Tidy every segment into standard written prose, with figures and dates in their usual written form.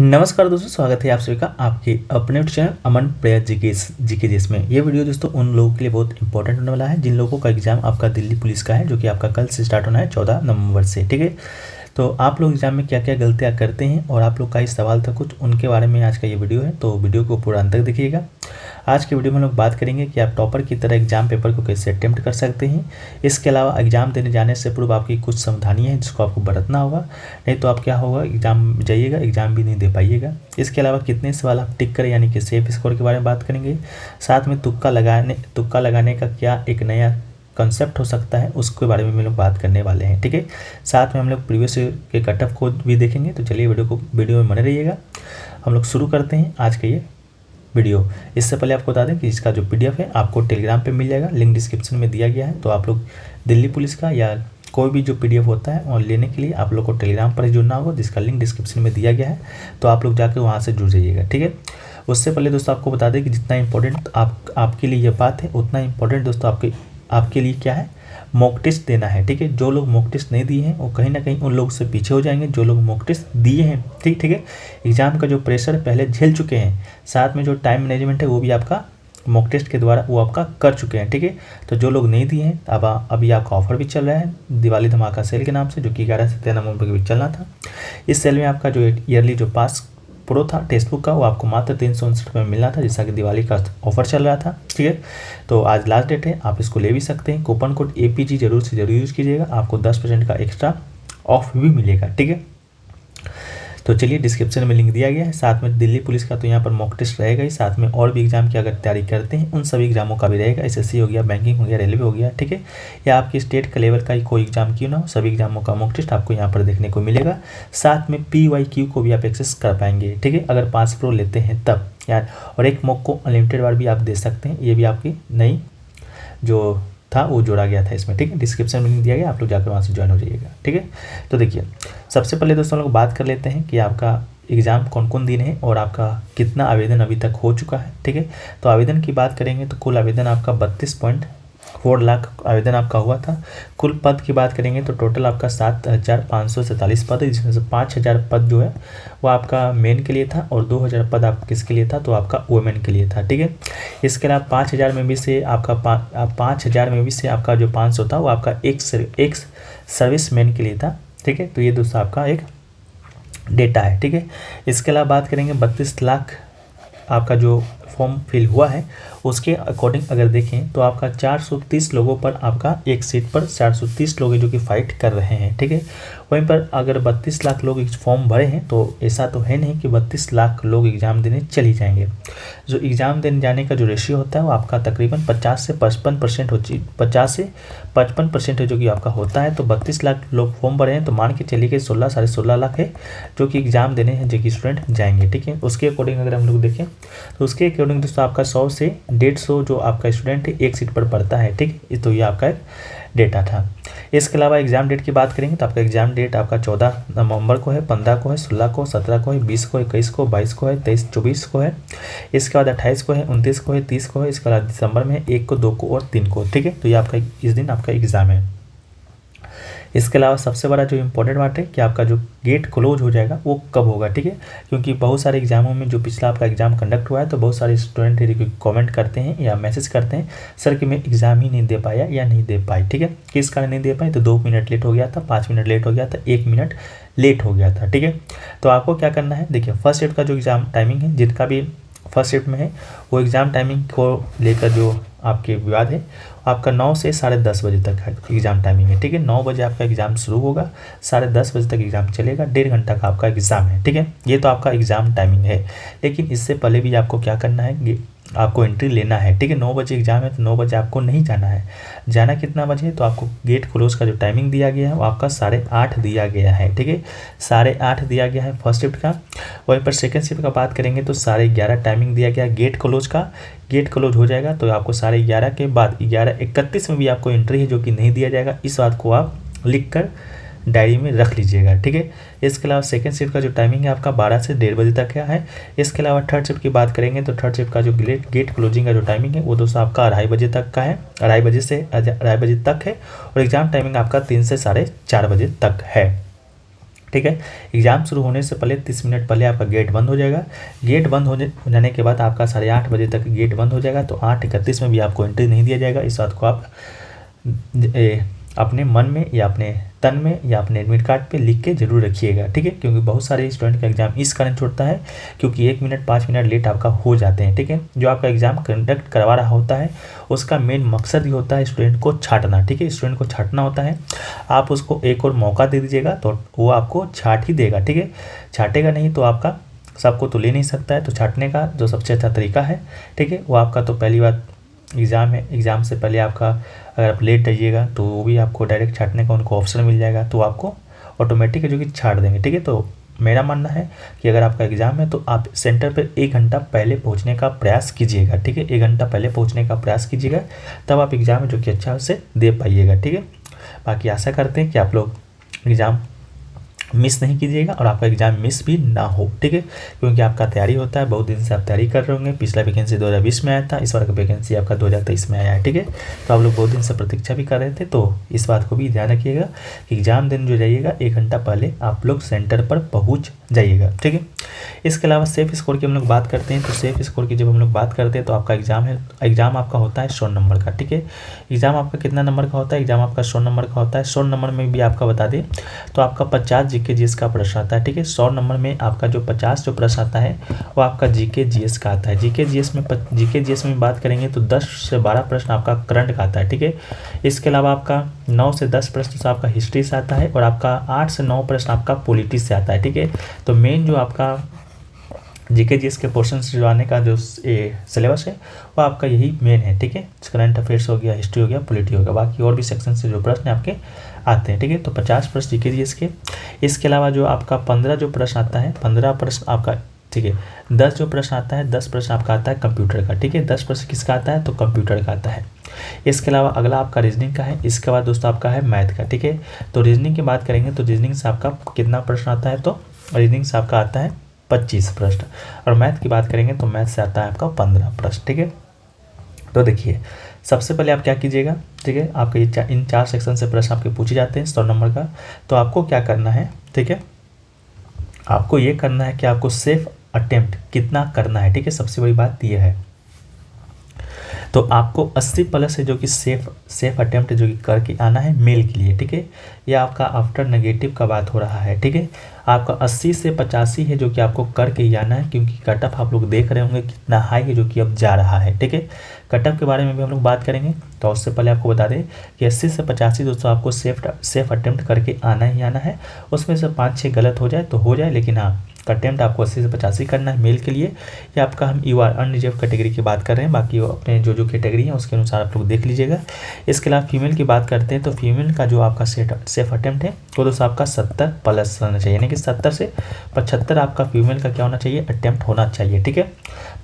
नमस्कार दोस्तों, स्वागत है आप सभी का आपके अपने चैनल अमन प्रेयर जीके जिस में। ये वीडियो दोस्तों उन लोगों के लिए बहुत इंपॉर्टेंट होने वाला है जिन लोगों का एग्जाम आपका दिल्ली पुलिस का है, जो कि आपका कल से स्टार्ट होना है 14 नवंबर से। ठीक है, तो आप लोग एग्जाम में क्या क्या गलतियां करते हैं और आप लोग का ही सवाल था कुछ, उनके बारे में आज का ये वीडियो है। तो वीडियो को पूरा अंत तक देखिएगा। आज की वीडियो में हम लोग बात करेंगे कि आप टॉपर की तरह एग्जाम पेपर को कैसे अटेम्प्ट कर सकते हैं। इसके अलावा एग्जाम देने जाने से पूर्व आपकी कुछ सावधानियां हैं जिसको आपको बरतना होगा, नहीं तो आप क्या होगा, एग्जाम जाइएगा, एग्जाम भी नहीं दे पाइएगा। इसके अलावा कितने सवाल आप टिक करें यानी कि सेफ स्कोर के बारे में बात करेंगे। साथ में तुक्का लगाने का क्या एक नया कंसेप्ट हो सकता है, उसके बारे में हम लोग बात करने वाले हैं। ठीक है, साथ में हम लोग प्रीवियस के कट ऑफ को भी देखेंगे। तो चलिए वीडियो में बने रहिएगा। हम लोग शुरू करते हैं आज का ये वीडियो। इससे पहले आपको बता दें कि इसका जो पीडीएफ है आपको टेलीग्राम पे मिल जाएगा, लिंक डिस्क्रिप्शन में दिया गया है। तो आप लोग दिल्ली पुलिस का या कोई भी जो पीडीएफ होता है और लेने के लिए आप लोग को टेलीग्राम पर ही जुड़ना होगा, जिसका लिंक डिस्क्रिप्शन में दिया गया है। तो आप लोग जाकर वहाँ से जुड़ जाइएगा। ठीक है, उससे पहले दोस्तों आपको बता दें कि जितना इंपॉर्टेंट आपके लिए ये बात है, उतना इंपॉर्टेंट दोस्तों आपके लिए क्या है, मॉक टेस्ट देना है। ठीक है, जो लोग मॉक टेस्ट नहीं दिए हैं वो कहीं ना कहीं उन लोगों से पीछे हो जाएंगे जो लोग मॉक टेस्ट दिए हैं। ठीक है, एग्जाम का जो प्रेशर पहले झेल चुके हैं, साथ में जो टाइम मैनेजमेंट है वो भी आपका मॉक टेस्ट के द्वारा वो आपका कर चुके हैं। ठीक है, तो जो लोग नहीं दिए हैं, अब अभी आपका ऑफर भी चल रहा है दिवाली धमाका सेल के नाम से, जो कि 11 से 13 नवंबर के बीच चलना था। इस सेल में आपका जो ईयरली जो पास प्रो था टेक्स्ट बुक का, वो आपको मात्र 359 रुपये में मिलना था, जैसा कि दिवाली का ऑफर चल रहा था। ठीक है, तो आज लास्ट डेट है, आप इसको ले भी सकते हैं। कूपन कोड APG जरूर से जरूर यूज़ कीजिएगा, आपको 10% का एक्स्ट्रा ऑफ भी मिलेगा। ठीक है, तो चलिए डिस्क्रिप्शन में लिंक दिया गया है। साथ में दिल्ली पुलिस का तो यहाँ पर मॉक टेस्ट रहेगा ही, साथ में और भी एग्जाम की अगर तैयारी करते हैं उन सभी एग्जामों का भी रहेगा। SSC हो गया, बैंकिंग हो गया, रेलवे हो गया। ठीक है, या आपकी स्टेट का लेवल का ही कोई एग्जाम क्यों ना हो, सभी एग्जामों का मॉक टेस्ट आपको यहाँ पर देखने को मिलेगा। साथ में PYQ को भी आप एक्सेस कर पाएंगे। ठीक है, अगर 5 प्रो लेते हैं तब यार, और एक मॉक को अनलिमिटेड बार भी आप दे सकते हैं। ये भी आपकी नई जो था वो जोड़ा गया था इसमें। ठीक है, डिस्क्रिप्शन में लिंक दिया गया, आप लोग जाकर वहाँ से ज्वाइन हो जाइएगा। ठीक है, तो देखिए सबसे पहले दोस्तों लोग बात कर लेते हैं कि आपका एग्ज़ाम कौन कौन दिन है और आपका कितना आवेदन अभी तक हो चुका है। ठीक है, तो आवेदन की बात करेंगे तो कुल आवेदन आपका 32.4 लाख आवेदन आपका हुआ था। कुल पद की बात करेंगे तो टोटल आपका 7,547 पद है, जिसमें से 5,000 पद जो है वो आपका मेन के लिए था और 2,000 पद आप किसके लिए था, तो आपका वुमेन के लिए था। ठीक है, इसके अलावा 5,000 में भी से आपका 5,000 में भी से आपका जो 500 था वो आपका एक सर्विस मैन के लिए था। ठीक है, तो ये दोस्तों आपका एक डेटा है। ठीक है, इसके अलावा बात करेंगे 32 लाख आपका जो फॉर्म फिल हुआ है उसके अकॉर्डिंग अगर देखें तो आपका 430 लोगों पर आपका एक सीट पर 430 लोग हैं जो कि फाइट कर रहे हैं। ठीक है, वहीं पर अगर 32 लाख लोग फॉर्म भरे हैं तो ऐसा तो है नहीं कि 32 लाख लोग एग्ज़ाम देने चले जाएंगे। जो एग्ज़ाम देने जाने का जो रेशियो होता है वो आपका तकरीबन 50 से 55% 50 से 55% है जो कि आपका होता है। तो 32 लाख लोग फॉर्म भरे हैं तो मान के चलिए कि 16-16.5 लाख है जो कि एग्ज़ाम देने हैं, जो कि स्टूडेंट जाएंगे। ठीक है, उसके अकॉर्डिंग अगर हम लोग देखें तो उसके अकॉर्डिंग दोस्तों आपका 100 से 150 जो आपका स्टूडेंट है एक सीट पर पढ़ता है। ठीक है, तो ये आपका एक डेटा था। इसके अलावा एग्ज़ाम डेट की बात करेंगे तो आपका एग्ज़ाम डेट आपका 14 नवंबर को है, 15 को है, 16 को, 17 को है, 20 को, 21 को, 22 को है, 23, 24 को है। इसके बाद 28 को है, 29 को है, 30 को है। इसके बाद दिसंबर में 1 को, 2 को और 3 को। ठीक है, तो ये आपका इस दिन आपका एग्ज़ाम है। इसके अलावा सबसे बड़ा जो इम्पोर्टेंट बात है कि आपका जो गेट क्लोज हो जाएगा वो कब होगा। ठीक है, क्योंकि बहुत सारे एग्जामों में जो पिछला आपका एग्जाम कंडक्ट हुआ है तो बहुत सारे स्टूडेंट है कमेंट करते हैं या मैसेज करते हैं, सर कि मैं एग्ज़ाम ही नहीं दे पाया या नहीं दे पाई। ठीक है, किस कारण नहीं दे पाई, तो 2 मिनट लेट हो गया था, 5 मिनट लेट हो गया था, 1 मिनट लेट हो गया था। ठीक है, तो आपको क्या करना है, देखिए फर्स्ट शिफ्ट का जो एग्ज़ाम टाइमिंग है, जिनका भी फर्स्ट शिफ्ट में है वो एग्ज़ाम टाइमिंग को लेकर जो आपके विवाद है आपका 9 से 10:30 बजे तक है एग्ज़ाम टाइमिंग है। ठीक है, 9 बजे आपका एग्ज़ाम शुरू होगा, 10:30 बजे तक एग्ज़ाम चलेगा, 1.5 घंटा का आपका एग्ज़ाम है। ठीक है, ये तो आपका एग्ज़ाम टाइमिंग है, लेकिन इससे पहले भी आपको क्या करना है, आपको एंट्री लेना है। ठीक है, 9 बजे एग्ज़ाम है तो 9 बजे आपको नहीं जाना है। जाना कितना बजे, तो आपको गेट क्लोज का जो टाइमिंग दिया गया है वो आपका 8:30 दिया गया है। ठीक है, 8:30 दिया गया है फर्स्ट शिफ्ट का। वहीं पर सेकंड शिफ्ट का बात करेंगे तो 11:30 टाइमिंग दिया गया गेट क्लोज का। गेट क्लोज हो जाएगा तो आपको 11:30 के बाद 11:31 में भी आपको एंट्री है जो कि नहीं दिया जाएगा। इस बात को आप लिख कर डायरी में रख लीजिएगा। ठीक है, इसके अलावा सेकंड शिफ्ट का जो टाइमिंग है आपका 12 से 1:30 बजे तक का है। इसके अलावा थर्ड शिफ्ट की बात करेंगे तो थर्ड शिफ्ट का जो गेट क्लोजिंग का जो टाइमिंग है वो दोस्तों आपका 2:30 बजे तक का है, 2:30 बजे तक है। और एग्ज़ाम टाइमिंग आपका 3 से 4:30 बजे तक है। ठीक है। एग्ज़ाम शुरू होने से पहले 30 मिनट पहले आपका गेट बंद हो जाएगा। गेट बंद हो जाने के बाद आपका 8:30 बजे तक गेट बंद हो जाएगा। तो 8:31 में भी आपको एंट्री नहीं दिया जाएगा। इस बात को आप अपने मन में या अपने तन में या अपने एडमिट कार्ड पे लिख के जरूर रखिएगा, ठीक है। क्योंकि बहुत सारे स्टूडेंट का एग्जाम इस कारण छूटता है क्योंकि 1 मिनट 5 मिनट लेट आपका हो जाते हैं, ठीक है। जो आपका एग्जाम कंडक्ट करवा रहा होता है उसका मेन मकसद ही होता है स्टूडेंट को छांटना, ठीक है। स्टूडेंट को छांटना होता है। आप उसको एक और मौका दे दीजिएगा तो वो आपको छांट ही देगा, ठीक है। छांटेगा नहीं तो आपका सबको तो ले नहीं सकता है। तो छांटने का जो सबसे अच्छा तरीका है, ठीक है, वो आपका तो पहली बात एग्ज़ाम है। एग्ज़ाम से पहले आपका अगर आप लेट जाइएगा तो वो भी आपको डायरेक्ट छांटने का उनको ऑप्शन मिल जाएगा, तो आपको ऑटोमेटिक जो कि छांट देंगे, ठीक है। तो मेरा मानना है कि अगर आपका एग्ज़ाम है तो आप सेंटर पर 1 घंटा पहले पहुंचने का प्रयास कीजिएगा, ठीक है। 1 घंटा पहले पहुंचने का प्रयास कीजिएगा, तब आप एग्ज़ाम जो कि अच्छा से दे पाइएगा, ठीक है। बाकी आशा करते हैं कि आप लोग एग्ज़ाम मिस नहीं कीजिएगा और आपका एग्ज़ाम मिस भी ना हो, ठीक है। क्योंकि आपका तैयारी होता है, बहुत दिन से आप तैयारी कर रहे होंगे। पिछला वैकेंसी 2020 में आया था, इस बार का वैकेंसी आपका 2023 में आया है, ठीक है। तो आप लोग बहुत दिन से प्रतीक्षा भी कर रहे थे, तो इस बात को भी ध्यान रखिएगा कि एग्ज़ाम दिन जो जाइएगा 1 घंटा पहले आप लोग सेंटर पर पहुँच जाइएगा, ठीक है। इसके अलावा सेफ स्कोर की हम लोग बात करते हैं। तो सेफ स्कोर की जब हम लोग बात करते हैं तो आपका एग्ज़ाम है, एग्ज़ाम आपका होता है 100 नंबर का, ठीक है। एग्ज़ाम आपका कितना नंबर का होता है? एग्ज़ाम आपका 100 नंबर का होता है। 100 नंबर में भी आपका बता दें तो आपका 50 जीके जीएस का प्रश्न आता है, ठीक है। 100 नंबर में आपका जो 50 जो प्रश्न आता है वो आपका जीके जीएस का आता है। जीके जीएस में बात करेंगे तो 10 से 12 प्रश्न आपका करंट का आता है, ठीक है। इसके अलावा आपका 9 से 10 प्रश्न से आपका हिस्ट्री से आता है और आपका 8 से 9 प्रश्न आपका पॉलिटी से आता है, ठीक है। तो मेन जो आपका जीके जीएस के पोर्शन से जो आने का जो सिलेबस है वो आपका यही मेन है, ठीक है। करंट अफेयर्स हो गया, हिस्ट्री हो गया, पॉलिटी हो गया, बाकी और भी सेक्शन से जो प्रश्न आपके आते हैं, ठीक है। तो 50 प्रश्न जीके जीएस के। इसके अलावा जो आपका 15 जो प्रश्न आता है, 15 प्रश्न आपका, ठीक है। 10 जो प्रश्न आता है, 10 प्रश्न आपका आता है कंप्यूटर का, ठीक है। 10 प्रश्न किसका आता है? तो कंप्यूटर का आता है। इसके अलावा अगला आपका रीजनिंग का है। इसके बाद दोस्तों आपका है मैथ का, ठीक है। तो रीजनिंग की बात करेंगे तो रीजनिंग से आपका कितना प्रश्न आता है? तो रीजनिंग से आपका आता है 25 प्रश्न। और मैथ की बात करेंगे तो मैथ से आता है आपका 15 प्रश्न, ठीक है। तो देखिए सबसे पहले आप क्या कीजिएगा, ठीक है। आपके ये इन 4 सेक्शन से प्रश्न आपके पूछे जाते हैं 100 नंबर का। तो आपको क्या करना है, ठीक है, आपको ये करना है कि आपको सेफ अटेम्प्ट कितना करना है, ठीक है। सबसे बड़ी बात यह है तो आपको 80 प्लस है जो कि सेफ अटेम्प्ट जो कि करके आना है मेल के लिए, ठीक है। यह आपका आफ्टर नेगेटिव का बात हो रहा है, ठीक है। आपका 80 से 85 है जो कि आपको करके ही आना है क्योंकि कट ऑफ आप लोग देख रहे होंगे कितना हाई है जो कि अब जा रहा है, ठीक है। कट ऑफ के बारे में भी हम लोग बात करेंगे। तो उससे पहले आपको बता दें कि 80 से 85 दोस्तों आपको सेफ अटेम्प्ट करके आना ही आना है। उसमें से 5-6 गलत हो जाए तो हो जाए, लेकिन हाँ अटेम्प्ट आपको 80 से 85 करना है मेल के लिए। या आपका हम यूआर अनरिजर्व कैटेगरी की बात कर रहे हैं, बाकी अपने जो कैटेगरी है उसके अनुसार आप लोग देख लीजिएगा। इसके अलावा फीमेल की बात करते हैं तो फीमेल का जो आपका सेफ अटेम्प्ट है वो दोस्तों आपका 70 प्लस होना चाहिए, यानी कि 70 से 75 आपका फीमेल का क्या होना चाहिए? अटेम्प्ट होना चाहिए, ठीक है।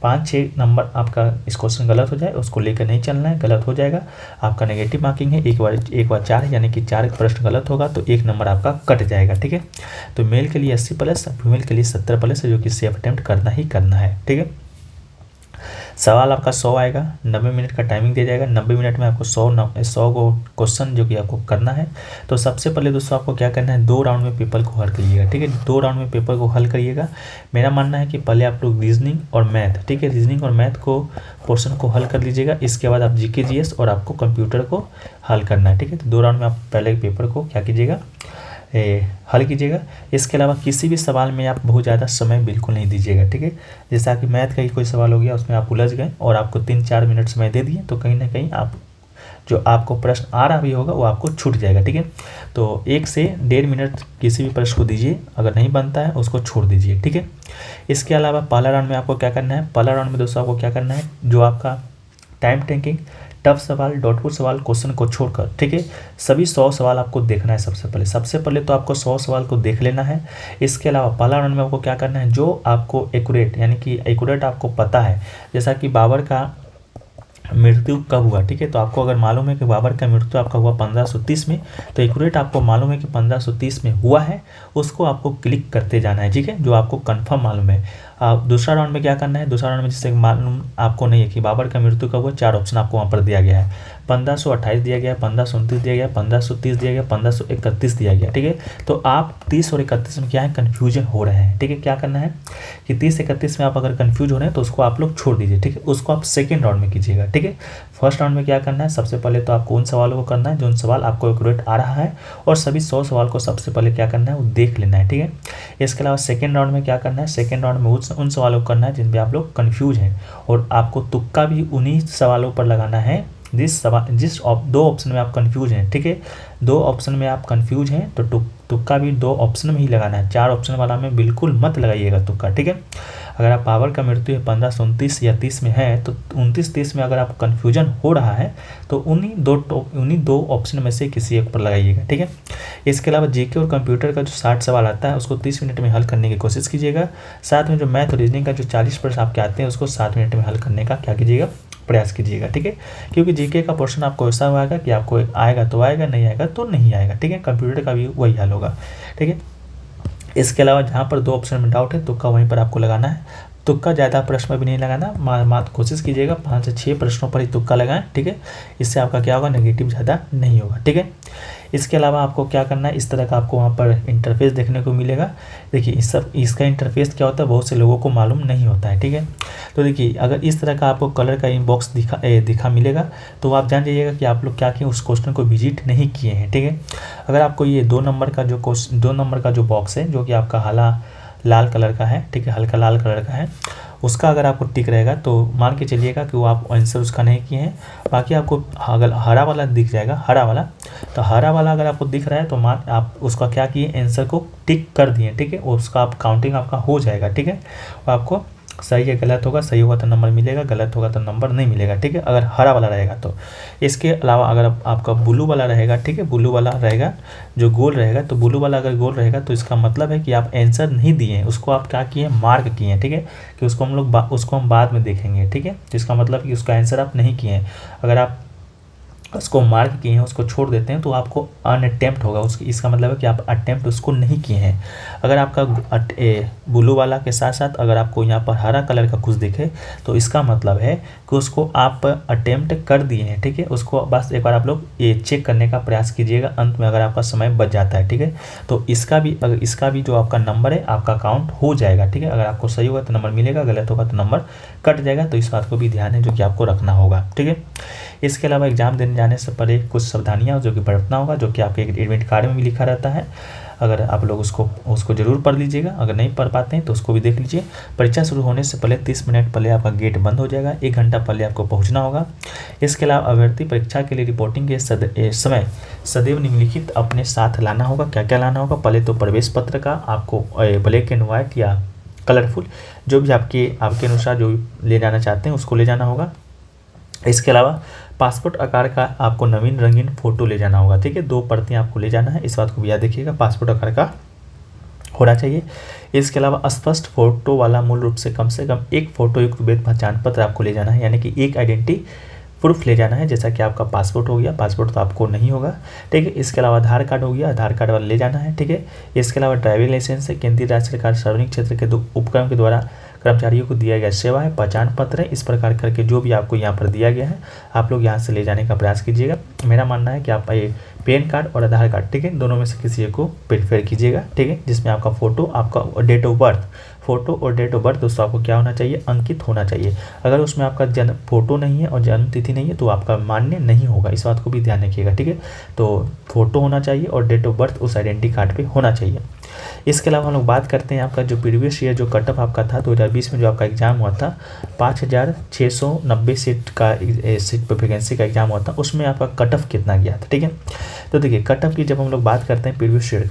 5-6 नंबर आपका इस क्वेश्चन गलत हो जाए उसको लेकर नहीं चलना है, गलत हो जाएगा आपका नेगेटिव मार्किंग है। एक बार 4 यानी कि 4 प्रश्न गलत होगा तो 1 नंबर आपका कट जाएगा, ठीक है। तो मेल के लिए 80 प्लस, फीमेल के लिए 70 प्लस है जो कि सेफ अटेम्प्ट करना ही करना है, ठीक है। सवाल आपका 100 आएगा, 90 मिनट का टाइमिंग दिया जाएगा। 90 मिनट में आपको 100 को क्वेश्चन जो कि आपको करना है। तो सबसे पहले दोस्तों आपको क्या करना है, 2 राउंड में पेपर को हल करिएगा, ठीक है। 2 राउंड में पेपर को हल करिएगा। मेरा मानना है कि पहले आप लोग रीजनिंग और मैथ, ठीक है, रीजनिंग और मैथ को पोर्शन को हल कर लीजिएगा। इसके बाद आप जीके जीएस और आपको कंप्यूटर को हल करना है, ठीक है। तो 2 राउंड में आप पहले पेपर को क्या कीजिएगा, हल कीजिएगा। इसके अलावा किसी भी सवाल में आप बहुत ज़्यादा समय बिल्कुल नहीं दीजिएगा, ठीक है। जैसा कि मैथ का ही कोई सवाल हो गया उसमें आप उलझ गए और आपको 3-4 मिनट समय दे दिए तो कहीं ना कहीं आप जो आपको प्रश्न आ रहा भी होगा वो आपको छूट जाएगा, ठीक है। तो 1 से 1.5 मिनट किसी भी प्रश्न को दीजिए, अगर नहीं बनता है उसको छोड़ दीजिए, ठीक है। इसके अलावा पहला राउंड में आपको क्या करना है, पहला राउंड में दोस्तों आपको क्या करना है, जो आपका टाइम टेकिंग टफ सवाल, डाउटफुल सवाल, क्वेश्चन को छोड़कर, ठीक है, सभी 100 सवाल आपको देखना है। सबसे पहले तो आपको 100 सवाल को देख लेना है। इसके अलावा पहला राउंड में आपको क्या करना है, जो आपको एक्यूरेट यानी कि एक्यूरेट आपको पता है, जैसा कि बाबर का मृत्यु कब हुआ, ठीक है। तो आपको अगर मालूम है कि बाबर का मृत्यु आपका हुआ 1530 में, तो एक्यूरेट आपको मालूम है कि 1530 में हुआ है, उसको आपको क्लिक करते जाना है, ठीक है, जो आपको कंफर्म मालूम है। दूसरा राउंड में क्या करना है, दूसरा राउंड में जैसे मालूम आपको नहीं है कि बाबर का मृत्यु कब हुआ, 4 ऑप्शन आपको वहाँ पर दिया गया है। 1528 दिया गया, 1529 दिया गया, 1530 दिया गया, 1531 दिया गया। ठीक है, तो आप 30 और 31 में क्या है कन्फ्यूजन हो रहे हैं। ठीक है, क्या करना है कि 30-31 में आप अगर कन्फ्यूज हो रहे हैं तो उसको आप लोग छोड़ दीजिए। ठीक है, उसको आप सेकेंड राउंड में कीजिएगा। ठीक है, फर्स्ट राउंड में क्या करना है, सबसे पहले तो आपको उन सवालों को करना है जो सवाल आपको एक्यूरेट आ रहा है, और सभी 100 सवाल को सबसे पहले क्या करना है वो देख लेना है। ठीक है, इसके अलावा सेकेंड राउंड में क्या करना है, सेकेंड राउंड में उन सवालों को करना है जिनमें आप लोग कन्फ्यूज हैं, और आपको तुक्का भी उन्हीं सवालों पर लगाना है जिस दो ऑप्शन में आप कंफ्यूज हैं। ठीक है, 2 ऑप्शन में आप कंफ्यूज हैं तो तुक्का भी 2 ऑप्शन में ही लगाना है, 4 ऑप्शन वाला में बिल्कुल मत लगाइएगा तुक्का। ठीक है, अगर आप बाबर का मृत्यु 1529 या 30 में है तो 29-30 में अगर आप कन्फ्यूजन हो रहा है तो उन्हीं दो ऑप्शन में से किसी एक पर लगाइएगा। ठीक है, इसके अलावा जीके और कंप्यूटर का जो 60 सवाल आता है उसको 30 मिनट में हल करने की कोशिश कीजिएगा। साथ में जो मैथ और रीजनिंग का जो 40 प्रश्न आपके आते हैं उसको 7 मिनट में हल करने का क्या कीजिएगा, प्रयास कीजिएगा। ठीक है, क्योंकि जीके का पोर्शन आपको ऐसा होगा कि आपको आएगा तो आएगा, नहीं आएगा तो नहीं आएगा। ठीक है, कंप्यूटर का भी वही हाल होगा। ठीक है, इसके अलावा जहाँ पर 2 ऑप्शन में डाउट है तुक्का वहीं पर आपको लगाना है। तुक्का ज़्यादा प्रश्न में भी नहीं लगाना, मात्र कोशिश कीजिएगा 5 से 6 प्रश्नों पर ही तुक्का लगाएं। ठीक है, इससे आपका क्या होगा, नेगेटिव ज़्यादा नहीं होगा। ठीक है, इसके अलावा आपको क्या करना है, इस तरह का आपको वहाँ पर इंटरफेस देखने को मिलेगा। देखिए इसका इंटरफेस क्या होता है बहुत से लोगों को मालूम नहीं होता है। ठीक है, तो देखिए अगर इस तरह का आपको कलर का इनबॉक्स दिखा मिलेगा तो आप जान जाइएगा कि आप लोग क्या किए, उस क्वेश्चन को विजिट नहीं किए हैं। ठीक है, अगर आपको ये 2 नंबर का जो बॉक्स है जो कि आपका लाल कलर का है, ठीक है, हल्का लाल कलर का है, उसका अगर आपको टिक रहेगा तो मान के चलिएगा कि वो आप आंसर उसका नहीं किए हैं। बाकी आपको अगर हरा वाला दिख जाएगा, हरा वाला, तो हरा वाला अगर आपको दिख रहा है तो आप उसका क्या किए, आंसर को टिक कर दिए। ठीक है, उसका आप काउंटिंग आपका हो जाएगा। ठीक है, आपको सही या गलत होगा, सही होगा तो नंबर मिलेगा, गलत होगा तो नंबर नहीं मिलेगा। ठीक है, अगर हरा वाला रहेगा तो। इसके अलावा अगर आपका ब्लू वाला रहेगा, ठीक है, ब्लू वाला रहेगा जो गोल रहेगा, तो ब्लू वाला अगर गोल रहेगा तो इसका मतलब है कि आप आंसर नहीं दिए हैं, उसको आप क्या किए, मार्क किए हैं। ठीक है, कि उसको हम बाद में देखेंगे। ठीक है, तो इसका मतलब कि उसका आंसर आप नहीं किए हैं। अगर आप उसको मार्क किए हैं, उसको छोड़ देते हैं तो आपको अनअटेम्प्ट होगा, इसका मतलब है कि आप अटेम्प्ट उसको नहीं किए हैं। अगर आपका ब्लू वाला के साथ साथ अगर आपको यहाँ पर हरा कलर का कुछ दिखे तो इसका मतलब है कि उसको आप अटेम्प्ट कर दिए हैं। ठीक है, उसको बस एक बार आप लोग ये चेक करने का प्रयास कीजिएगा अंत में अगर आपका समय बच जाता है। ठीक है, तो इसका भी जो आपका नंबर है आपका काउंट हो जाएगा। ठीक है, अगर आपको सही होगा तो नंबर मिलेगा, गलत होगा तो नंबर कट जाएगा। तो इस बात को भी ध्यान है जो कि आपको रखना होगा। ठीक है, इसके अलावा एग्जाम देने जाने से पहले कुछ सावधानियाँ जो कि बरतना होगा, जो कि आपके एडमिट कार्ड में भी लिखा रहता है। अगर आप लोग उसको जरूर पढ़ लीजिएगा, अगर नहीं पढ़ पाते हैं तो उसको भी देख लीजिए। परीक्षा शुरू होने से पहले 30 मिनट पहले आपका गेट बंद हो जाएगा, 1 घंटा पहले आपको पहुंचना होगा। इसके अलावा अभ्यर्थी परीक्षा के लिए रिपोर्टिंग के समय सदैव निम्नलिखित अपने साथ लाना होगा। क्या क्या लाना होगा, पहले तो प्रवेश पत्र का आपको ब्लैक एंड व्हाइट या कलरफुल जो भी आपके अनुसार जो ले जाना चाहते हैं उसको ले जाना होगा। इसके अलावा पासपोर्ट आकार का आपको नवीन रंगीन फ़ोटो ले जाना होगा। ठीक है, 2 प्रतियाँ आपको ले जाना है, इस बात को भी याद रखिएगा, पासपोर्ट आकार का होना चाहिए। इसके अलावा स्पष्ट फोटो वाला मूल रूप से कम 1 फोटो युक्त वैध पहचान पत्र आपको ले जाना है, यानी कि 1 आइडेंटिटी प्रूफ ले जाना है, जैसा कि आपका पासपोर्ट हो गया, पासपोर्ट तो आपको नहीं होगा। ठीक है, इसके अलावा आधार कार्ड हो गया, आधार कार्ड वाला ले जाना है। ठीक है, इसके अलावा ड्राइविंग लाइसेंस है, केंद्रीय राज्य सरकार सार्वजनिक क्षेत्र के उपक्रम के द्वारा कर्मचारियों को दिया गया सेवा है, पहचान पत्र है, इस प्रकार करके जो भी आपको यहाँ पर दिया गया है आप लोग यहाँ से ले जाने का प्रयास कीजिएगा। मेरा मानना है कि आप ये पैन कार्ड और आधार कार्ड, ठीक है, दोनों में से किसी एक को प्रेफर कीजिएगा। ठीक है, जिसमें आपका फ़ोटो, आपका डेट ऑफ बर्थ, फ़ोटो और डेट ऑफ बर्थ दोस्तों आपको क्या होना चाहिए, अंकित होना चाहिए। अगर उसमें आपका जन्म फोटो नहीं है और जन्म तिथि नहीं है तो आपका मान्य नहीं होगा, इस बात को भी ध्यान रखिएगा। ठीक है, तो फोटो होना चाहिए और डेट ऑफ बर्थ उस आइडेंटिटी कार्ड पे होना चाहिए। इसके अलावा हम लोग बात करते हैं आपका जो प्रीवियस ईयर जो कट ऑफ आपका था 2020 में जो आपका एग्जाम हुआ था 5690 सीट पर वैकेंसी का एग्जाम हुआ था, उसमें आपका कट ऑफ कितना गया था। ठीक है, तो देखिए कट ऑफ की जब हम लोग बात करते हैं प्रीवियस ईयर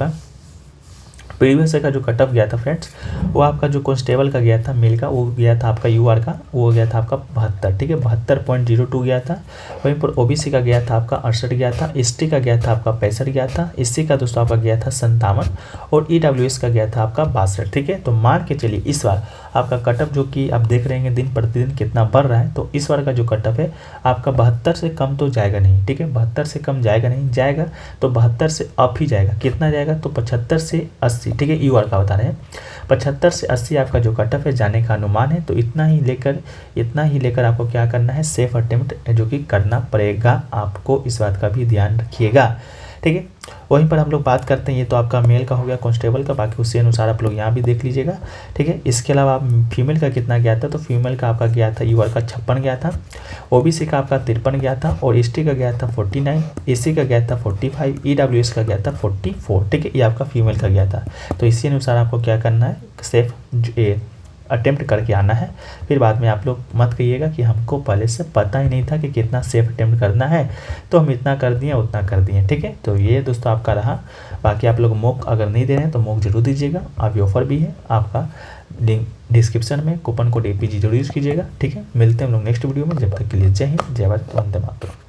का जो कट ऑफ गया था फ्रेंड्स, वो आपका जो कांस्टेबल का गया था मेल का, वो गया था आपका यूआर का, वो गया था आपका 72। ठीक है, 72.02 गया था। वहीं पर ओबीसी का गया था आपका 68 गया था, एसटी का गया था आपका 65 गया था, एससी का दोस्तों आपका गया था 57 और ईडब्ल्यूएस का गया था आपका 62। ठीक है, तो मान के चलिए इस बार आपका कट ऑफ जो कि आप देख रहे हैं दिन प्रतिदिन कितना बढ़ रहा है, तो इस बार का जो कट ऑफ है आपका 72 से कम तो जाएगा नहीं। ठीक है, 72 से कम जाएगा नहीं, जाएगा तो 72 से अप ही जाएगा। कितना जाएगा, तो 75 से 80 80, ठीक है, यूआर का बता रहे हैं। 75 से 80 आपका जो कट ऑफ है जाने का अनुमान है, तो इतना ही लेकर आपको क्या करना है, सेफ अटेम्प्ट जो कि करना पड़ेगा आपको, इस बात का भी ध्यान रखिएगा, ठीक है। वहीं पर हम लोग बात करते हैं, ये तो आपका मेल का हो गया कांस्टेबल का, बाकी उसी अनुसार आप लोग यहाँ भी देख लीजिएगा, ठीक है। इसके अलावा आप फीमेल का कितना गया था, तो फीमेल का आपका गया था यूआर का 56 गया था, ओबीसी का आपका 53 गया था, और एसटी का गया था 49, एसी का गया था 45, ईडब्ल्यूएस का गया था 44, ठीक है, ये आपका फीमेल का गया था। तो इसी अनुसार आपको क्या करना है, सेफ अटेम्प्ट करके आना है। फिर बाद में आप लोग मत कहिएगा कि हमको पहले से पता ही नहीं था कि कितना सेफ अटेम्प्ट करना है, तो हम इतना कर दिए उतना कर दिए, ठीक है। तो ये दोस्तों आपका रहा। बाकी आप लोग मॉक अगर नहीं दे रहे हैं तो मॉक जरूर दीजिएगा, आप ऑफर भी है आपका, लिंक डिस्क्रिप्शन में, कूपन कोड APG जरूर यूज़ कीजिएगा, ठीक है। मिलते हैं हम लोग नेक्स्ट वीडियो में, जब तक के लिए जय हिंद, जय भारत, वंदे मातरम।